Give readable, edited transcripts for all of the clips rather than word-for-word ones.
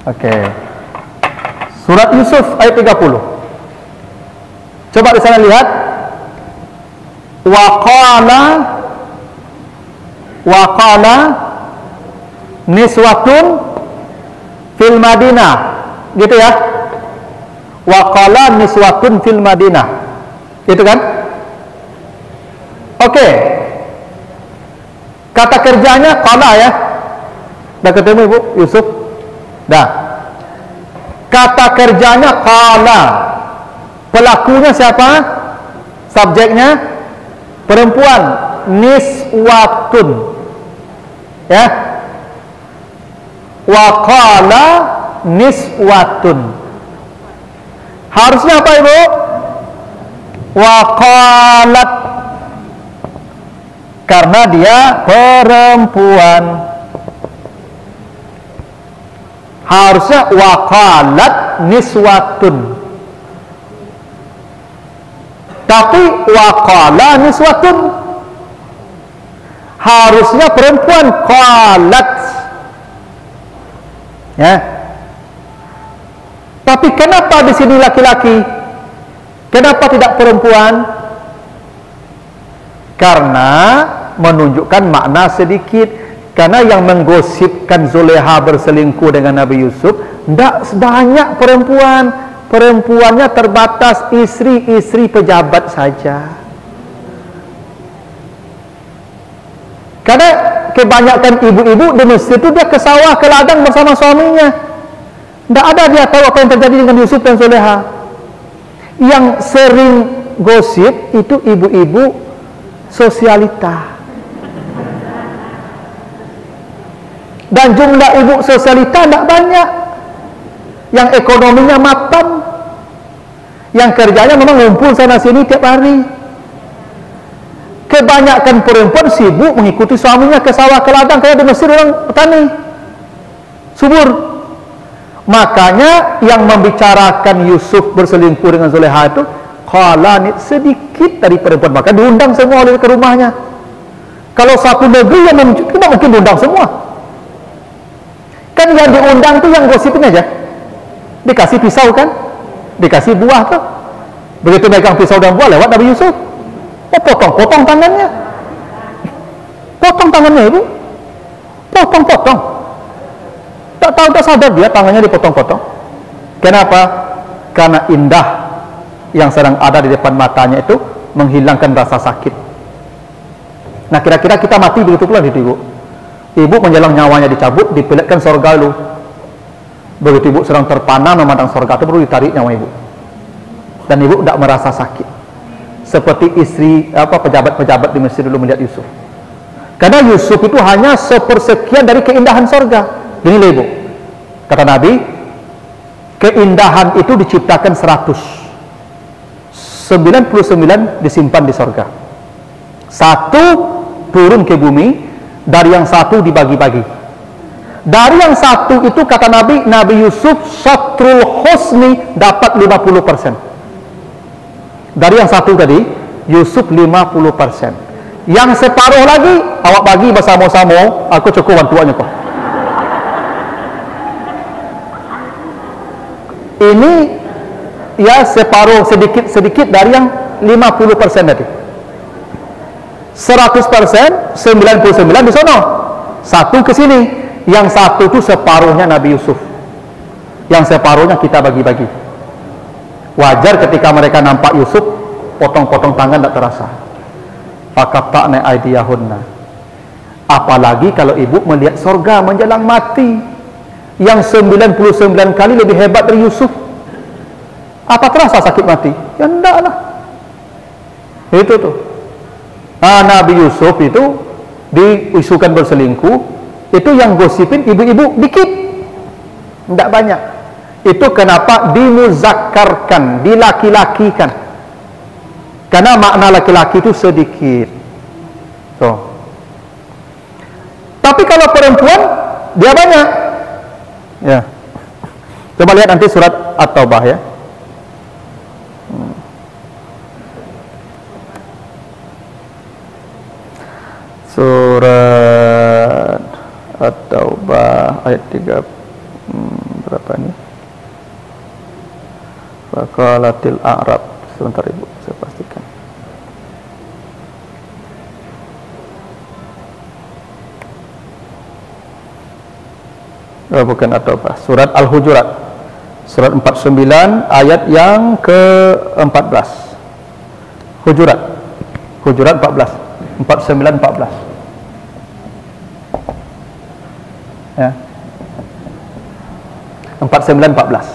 Oke. Surat Yusuf ayat 30. Coba di sana lihat. Waqala niswatun fil Madinah. Gitu ya. Waqala niswatun fil Madinah. Gitu kan? Oke. Kata kerjanya qala ya. Dah ketemu Ibu Yusuf? Dah. Kata kerjanya qala. Pelakunya siapa? Subjeknya perempuan, niswatun. Ya. Wa qala niswatun. Harusnya apa Ibu? Wa qalat. Karena dia perempuan. Harusnya wa qalat niswatun. Tapi waqala niswatun. Harusnya perempuan qalat. Ya. Tapi kenapa di sini laki-laki? Kenapa tidak perempuan? Karena menunjukkan makna sedikit. Karena yang menggosipkan Zulekha berselingkuh dengan Nabi Yusuf tidak sebanyak perempuan. Perempuannya terbatas istri-istri pejabat saja. Karena kebanyakan ibu-ibu di Mesir itu dia ke sawah, ke ladang bersama suaminya. Tidak ada dia tahu apa yang terjadi dengan Yusuf dan Zulekha. Yang sering gosip itu ibu-ibu sosialita. Dan jumlah ibu sosialita tidak banyak. Yang ekonominya mapan, yang kerjanya memang ngumpul sana sini tiap hari. Kebanyakan perempuan sibuk mengikuti suaminya ke sawah ke ladang, kayak di Mesir orang petani subur. Makanya yang membicarakan Yusuf berselingkuh dengan Zulekha itu qala, sedikit dari perempuan. Maka diundang semua oleh ke rumahnya. Kalau satu negeri yang tidak mungkin diundang semua. Kan yang diundang itu yang gosipin aja. Dikasih pisau kan, dikasih buah tuh. Begitu megang pisau dan buah lewat Nabi Yusuf. Oh, potong tangannya. Potong tangannya Ibu. Potong. Tak tahu, tak sadar dia tangannya dipotong-potong. Kenapa? Karena indah yang sedang ada di depan matanya itu menghilangkan rasa sakit. Nah, kira-kira kita mati begitu pula gitu Ibu. Ibu menjelang nyawanya dicabut, dipeletkan surga lu. Begitu Ibu sedang terpana memandang surga itu baru ditarik nyawa Ibu. Dan Ibu tidak merasa sakit. Seperti istri pejabat-pejabat di Mesir dulu melihat Yusuf. Karena Yusuf itu hanya sepersekian dari keindahan surga. Gini Ibu. Kata Nabi, keindahan itu diciptakan 100. 99 disimpan di surga. 1 turun ke bumi, dari yang 1 dibagi-bagi. Dari yang 1 itu kata Nabi Yusuf syatrul husni dapat 50%. Dari yang 1 tadi Yusuf 50%. Yang separuh lagi awak bagi bersama-sama, aku cukup bantuannya kok. Ini ya separuh sedikit dari yang 50% tadi. 100%, 99 di sono. 1 ke sini. Yang 1 itu separuhnya Nabi Yusuf. Yang separuhnya kita bagi-bagi. Wajar ketika mereka nampak Yusuf, potong-potong tangan tidak terasa. Faqatta'na aydiyahunna. Apalagi kalau ibu melihat surga menjelang mati, yang 99 kali lebih hebat dari Yusuf. Apa terasa sakit mati? Ya enggak lah. Itu tuh. Nabi Yusuf itu diisukan berselingkuh. Itu yang gosipin ibu-ibu dikit, tidak banyak. Itu kenapa dimuzakkarkan, dilaki-lakikan. Karena makna laki-laki itu sedikit. Tapi kalau perempuan dia banyak. Ya. Coba lihat nanti surat At-Taubah ya. Surat At-Taubah ayat 13. Berapa ini? Faqalatil a'rab. Sebentar Ibu, saya pastikan. Bukan At-Taubah, surat Al-Hujurat, surat 49 ayat yang ke-14. Hujurat 14, 49 14. Ya. 49 14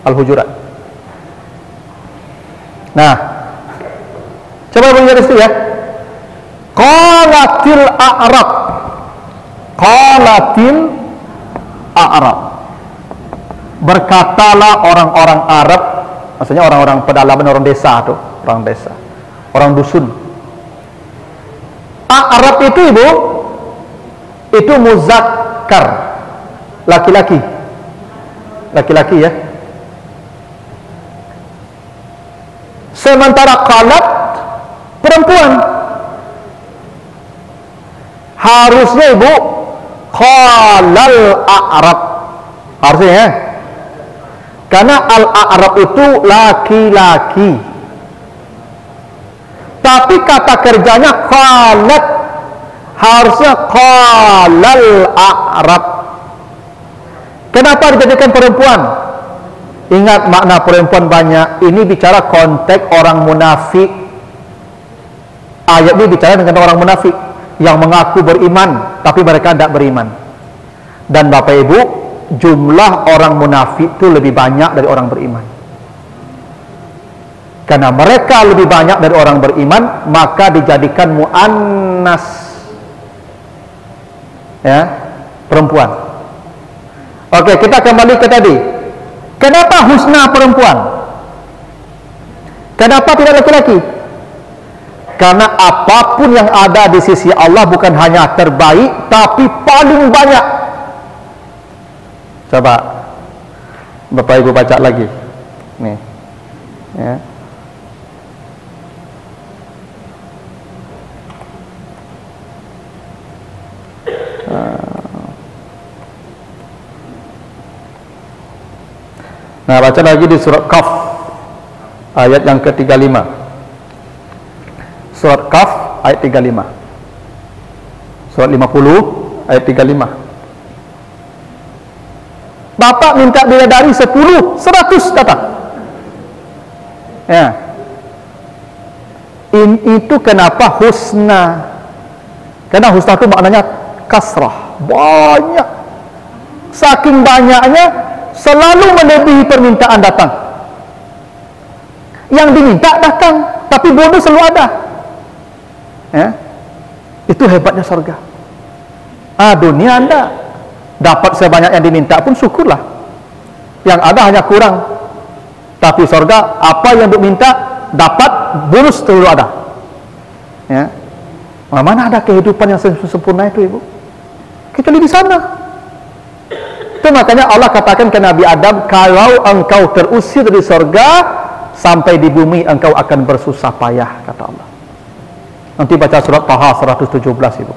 Al-Hujurat. Nah, coba baca dari situ ya. Qalatil a'rab. Qalatil a'rab. Berkatalah orang-orang Arab, maksudnya orang-orang pedalaman, orang desa tuh, orang desa, orang dusun. A'rab itu Ibu, itu muzakkar, laki-laki. Laki-laki ya. Sementara qalat perempuan. Harusnya Ibu qalal a'rab. Harusnya ya. Karena al-a'rab itu laki-laki. Tapi kata kerjanya qalat. Harusnya qalal a'rab. Kenapa dijadikan perempuan? Ingat makna perempuan banyak. Ini bicara konteks orang munafik. Ayat ini bicara dengan orang munafik yang mengaku beriman tapi mereka tidak beriman. Dan Bapak Ibu, jumlah orang munafik itu lebih banyak dari orang beriman. Karena mereka lebih banyak dari orang beriman, maka dijadikan muannas, ya, perempuan. Oke, kita kembali ke tadi. Kenapa husna perempuan? Kenapa tidak laki-laki? Karena apapun yang ada di sisi Allah bukan hanya terbaik, tapi paling banyak. Coba Bapak Ibu baca lagi. Nih. Ya. Nah, baca lagi di surat Qaf ayat yang ke-35. Surat Qaf ayat 35. Surat 50 ayat 35. Bapak minta bidadari 10, 100 datang. Ya. Itu kenapa husna. Karena husna itu maknanya kasrah, banyak. Saking banyaknya selalu melebihi permintaan datang. Yang diminta datang, tapi bonus selalu ada. Ya. Itu hebatnya surga. Dunia Anda dapat sebanyak yang diminta pun syukurlah. Yang ada hanya kurang. Tapi surga, apa yang diminta dapat, bonus selalu ada. Ya. Mana ada kehidupan yang sempurna itu Ibu? Kecuali di sana. Itu makanya Allah katakan ke Nabi Adam, kalau engkau terusir dari surga sampai di bumi, engkau akan bersusah payah, kata Allah. Nanti baca surat Taha 117 Ibu.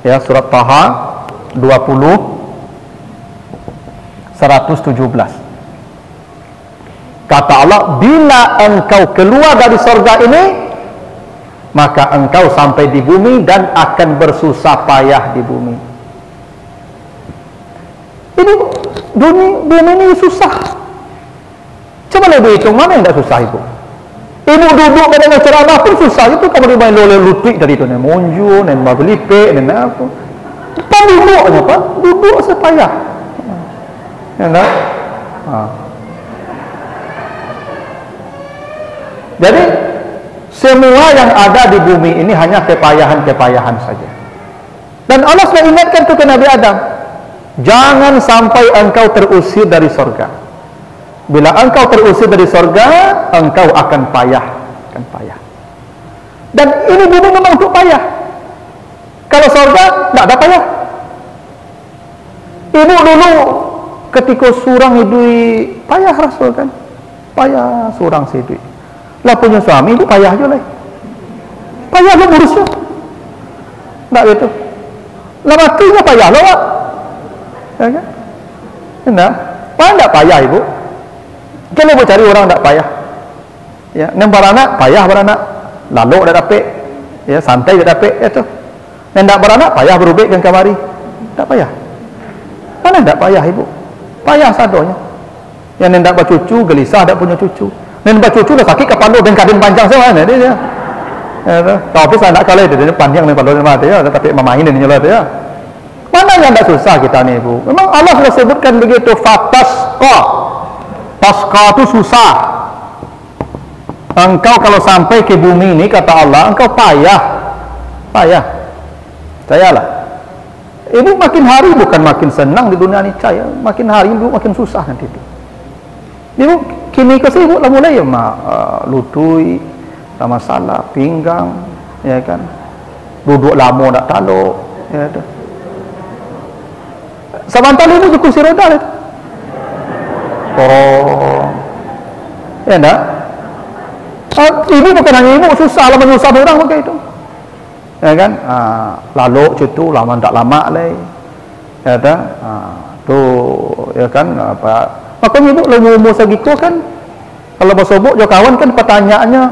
Ya, surat Taha 20 117. Kata Allah, bila engkau keluar dari surga ini, maka engkau sampai di bumi dan akan bersusah payah di bumi. Ini dunia ini susah. Coba lebih hitung mana yang tidak susah Ibu. Ibu duduk mendengar ceramah pun susah. Itu kamu dimain lole lutut dari itu, nen monju, nen mabelipe, nen apa. Pak duduknya Pak, duduk sepayah. Ya enggak? Jadi semua yang ada di bumi ini hanya kepayahan-kepayahan saja. Dan Allah sudah ingatkan ke Nabi Adam, jangan sampai engkau terusir dari surga. Bila engkau terusir dari surga, engkau akan payah, Dan ini bumi memang untuk payah. Kalau surga tidak ada payah. Ibu dulu ketika surang hidup payah Rasul kan, payah surang hidup. Lah punya suami itu payah aja lah. Payah lo ngurusnya. Tak gitu. Lah matinya payah lo, Pak. Ya kan? Enggak. Payah tidak payah ibu? Kalau ibu cari orang tidak payah. Ya, nem beranak payah beranak, lalu dah dapat, ya santai dah dapat, itu. Nem tak beranak payah berubah kan kamari, tak payah. Mana tak payah ibu? Payah sadonya. Yang nem tak bercucu, gelisah tak punya cucu. Nem bercucu dah sakit kepala dan kadin panjang semua ni dia. Ya, tapi saya nak kalau dia panjang ni kepala mati ya, tapi memain ni nyala dia. Mana yang tak susah kita ni ibu? Memang Allah sudah sebutkan begitu, fatasqa. Tasqa tu susah. Engkau kalau sampai ke bumi ini, kata Allah, engkau payah. Percayalah. Ibu makin hari bukan makin senang di dunia ini, percaya. Makin hari ibu makin susah nanti itu. Ibu kini ke ibu lah mulai ya lutui, tak masalah, pinggang, ya kan. Duduk lama tak taluk, ya tu. Sebentar ibu kursi roda itu. Ya enggak? Ibu bukan hanya ibu susah lah menyusah orang begitu, ya kan? Lalu cutu lama tak lama lagi, ya tak? Tu, ya kan? Apa? Makanya ibu lagi umur segitu kan, kalau bersobok jo kawan kan pertanyaannya,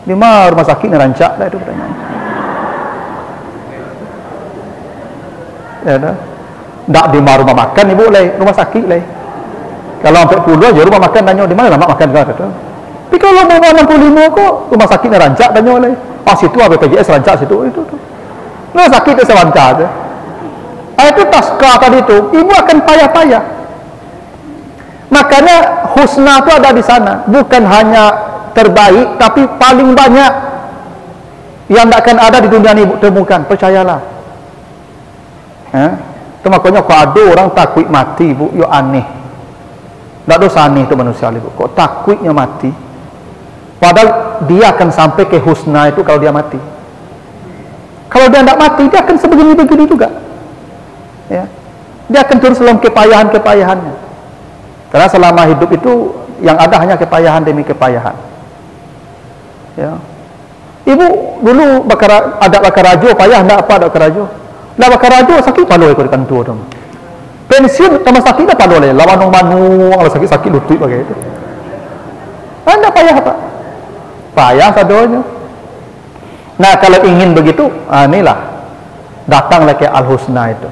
di mana rumah sakit ni rancak dah itu pertanyaan, ya tak? Tak di mana rumah makan ibu lagi, rumah sakit lagi. Kalau sampai 10 je rumah makan tanya di mana nak makan kata. Tapi kalau mau 65 kok rumah sakitnya rancak tanya oleh. Situ BPJS rancak situ itu tu. Rumah sakit itu rancak je. Itu tasqa tadi tu, ibu akan payah-payah. Makanya husna itu ada di sana, bukan hanya terbaik tapi paling banyak yang tak akan ada di dunia ini ibu temukan, percayalah. Itu makanya kalau ada orang takut mati ibu, yo aneh. Tak dosa aneh itu manusia ibu. Kok takutnya mati? Padahal dia akan sampai ke husna itu kalau dia mati. Kalau dia tidak mati, dia akan sebegini-begini juga. Ya. Dia akan terus dalam kepayahan-kepayahannya. Karena selama hidup itu yang ada hanya kepayahan demi kepayahan. Ya. Ibu dulu ada bakar rajo, payah tidak apa ada bakar rajo. Lah bakar rajo sakit palu ikut kantor tu. Pensiun sama sakit dah palu le, lawan manu kalau sakit lutut bagai itu. Anda payah apa? Payah sadonya. Nah, kalau ingin begitu, inilah datanglah ke Al-Husna itu.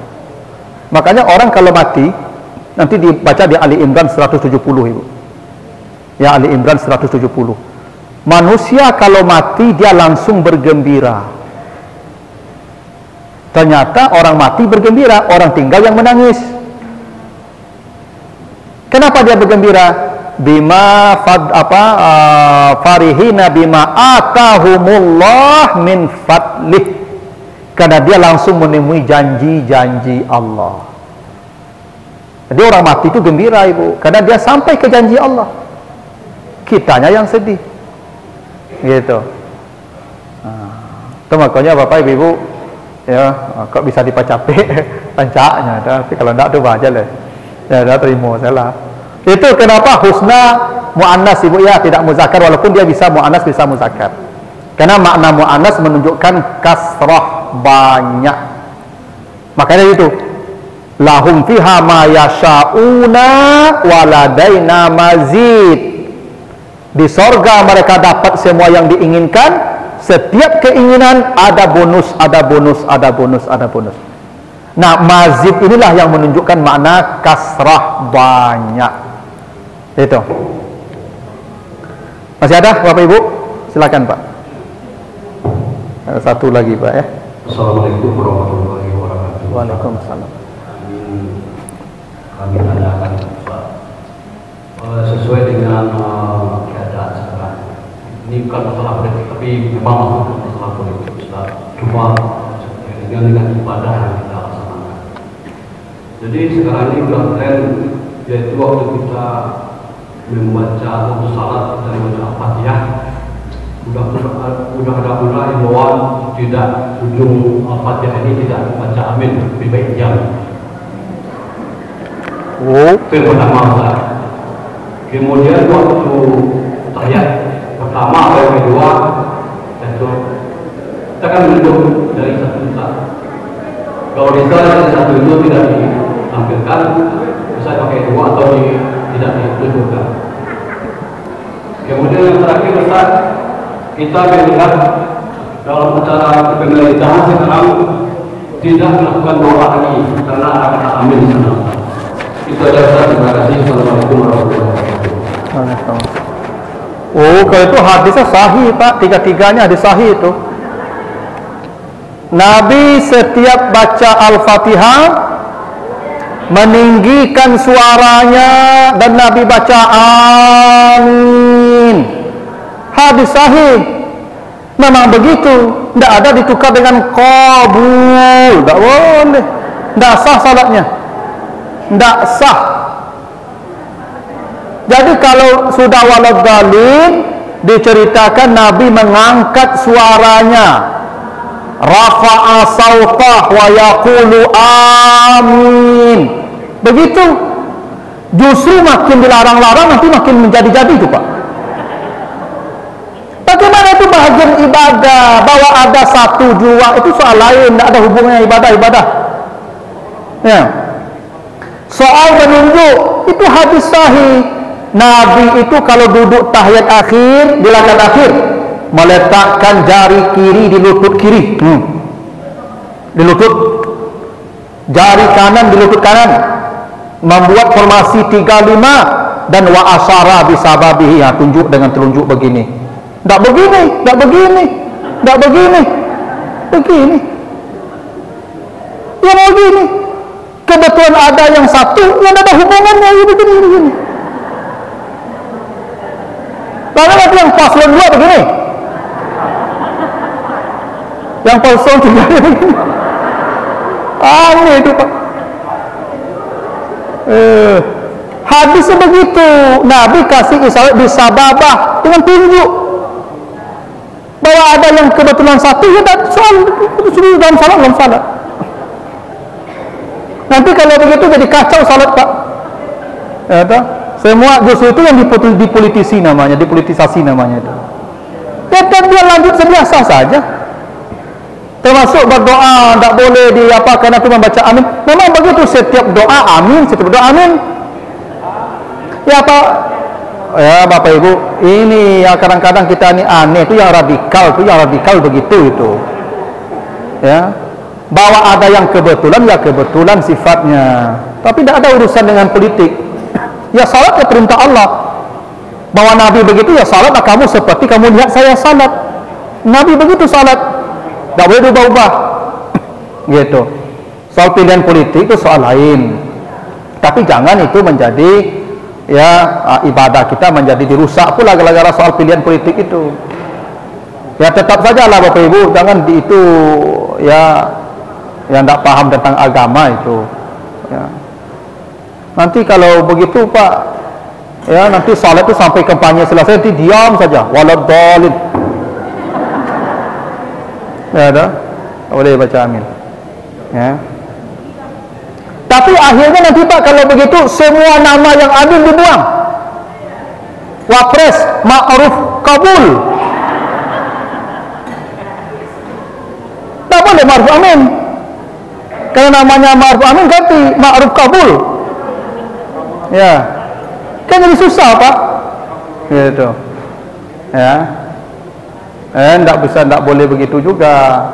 Makanya orang kalau mati nanti dibaca di Ali Imran 170 ibu. Ya, Ali Imran 170. Manusia kalau mati dia langsung bergembira. Ternyata orang mati bergembira, orang tinggal yang menangis. Kenapa dia bergembira? Bima farihina bima atahumullah min fadlih, karena dia langsung menemui janji-janji Allah. Jadi orang mati itu gembira ibu, karena dia sampai ke janji Allah. Kitanya yang sedih, gitu. Itu makanya bapak ibu ya, kok bisa dipacapek pancaknya, tapi kalau tidak tu baca lah, ya dah terima salah. Itu kenapa husna mu'annas ibu ya, tidak muzakkar, walaupun dia bisa mu'annas bisa muzakkar. Karena makna mu'annas menunjukkan kasrah, banyak. Makanya itu lahum fiha ma yasha'una waladaina mazid. Di sorga mereka dapat semua yang diinginkan. Setiap keinginan ada bonus, ada bonus, ada bonus, ada bonus. Nah, mazid inilah yang menunjukkan makna kasrah, banyak. Itu. Masih ada Bapak Ibu? Silakan Pak. Ada satu lagi Pak ya. Assalamualaikum warahmatullahi wabarakatuh. Waalaikumsalam. Kami tanyakan Pak, sesuai dengan keadaan sekarang. Ini bukan masalah politik, tapi memang masalah politik. Cuma dengan ibadah yang kita laksanakan. Jadi sekarang ini sudah tren, yaitu waktu kita membaca atau salat dan membaca Al-Fatihah, sudah ada pula imbauan tidak ujung Al-Fatihah ini tidak membaca amin, lebih baik diam. Itu yang pertama Ustaz. Kemudian waktu tahiyat pertama atau yang kedua, itu kita kan menunjuk dari satu Ustaz. Kalau bisa dari satu itu tidak ditampilkan, bisa pakai dua atau di itu juga. Kemudian yang terakhir Ustaz, kita melihat dalam acara pemerintahan sekarang tidak melakukan doa lagi karena ada kata amin di sana. Itu aja Ustaz, terima kasih. Assalamualaikum warahmatullahi wabarakatuh. Oh, kalau itu hadisnya sahih Pak, tiga-tiganya hadis sahih itu. Nabi setiap baca Al-Fatihah meninggikan suaranya dan Nabi baca amin. Hadis sahih. Memang begitu. Tidak ada ditukar dengan qabul. Tidak boleh. Tidak sah salatnya. Tidak sah. Jadi kalau sudah waladhdallin, diceritakan Nabi mengangkat suaranya, rafa'a sautah wa yaqulu amin. Begitu. Justru makin dilarang-larang nanti makin menjadi-jadi itu Pak. Bagaimana itu bahagian ibadah? Bahwa ada satu dua itu soal lain, tidak ada hubungannya ibadah-ibadah. Ya. Soal menunjuk itu hadis sahih. Nabi itu kalau duduk tahiyat akhir, di rakaat akhir, meletakkan jari kiri di lutut kiri, di lutut, jari kanan di lutut kanan, membuat formasi 35 dan wa asyara bisababihi, ya, tunjuk dengan telunjuk begini. Tidak begini, tidak begini, tidak begini, begini. Ya begini. Kebetulan ada yang satu yang ada hubungannya begini. Lalu nanti yang paslon 2 begini, yang paslon 3 begini. Aneh itu Pak. Hadisnya begitu. Nabi kasih isyarat bisababah dengan tunjuk bahwa ada yang kebetulan satu, ya tak soal itu dalam salat. Nanti kalau begitu jadi kacau salat Pak. Ya tak? Semua justru itu yang dipolitisi namanya, dipolitisasi namanya itu. Ya kan dia lanjut sebiasa saja. Termasuk berdoa tidak boleh diapakan atau membaca amin. Memang begitu, setiap doa amin, setiap doa amin. Ya Pak, ya Bapak Ibu, ini ya kadang-kadang kita ini aneh, itu yang radikal begitu itu. Ya. Bahwa ada yang kebetulan, ya kebetulan sifatnya. Tapi tidak ada urusan dengan politik. Ya salat ya perintah Allah. Bahwa Nabi begitu, ya salatlah kamu seperti kamu lihat saya salat. Nabi begitu salat. Tidak boleh diubah-ubah. Gitu. Soal pilihan politik itu soal lain. Tapi jangan itu menjadi ya ibadah kita menjadi dirusak pula gara-gara soal pilihan politik itu. Ya tetap sajalah Bapak Ibu, jangan itu ya yang tidak paham tentang agama itu. Ya. Nanti kalau begitu Pak, ya nanti salat itu sampai kampanye selesai nanti diam saja, waladhdallin. Ya ada, boleh baca amin. Ya. Tapi akhirnya nanti Pak kalau begitu semua nama yang amin dibuang. Wapres, ma'ruf, kabul. Tak boleh ma'ruf amin. Kalau namanya ma'ruf amin ganti ma'ruf kabul. Ya, kan jadi susah Pak. Gitu. Ya. Tidak boleh begitu juga.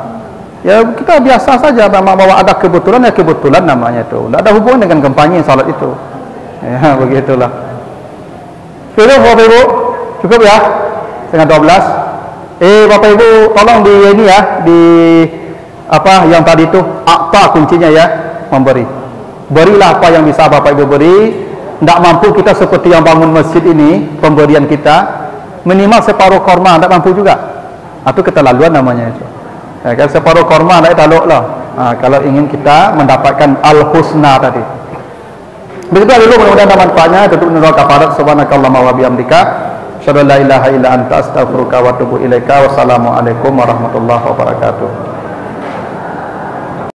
Ya kita biasa saja memang bahwa ada kebetulan ya kebetulan namanya itu. Tidak ada hubungan dengan kampanye salat itu. Ya begitulah. Sudah Bapak Ibu, cukup ya? Setengah 12. Bapak Ibu tolong di ini ya, di apa yang tadi itu akta kuncinya ya, memberi. Berilah apa yang bisa Bapak Ibu beri. Tidak mampu kita seperti yang bangun masjid ini, pemberian kita minimal separuh korma, tidak mampu juga. Atau keterlaluan namanya itu. Ya, kan separuh korma tidak taluk lah. Kalau ingin kita mendapatkan al-husna tadi. Begitu dulu, mudah-mudahan ada manfaatnya. Tutup nurul kafarat. Subhanakallahumma wa bihamdika. Asyhadu an la ilaha illa anta astaghfiruka wa atubu ilaika. Wassalamualaikum warahmatullahi wabarakatuh.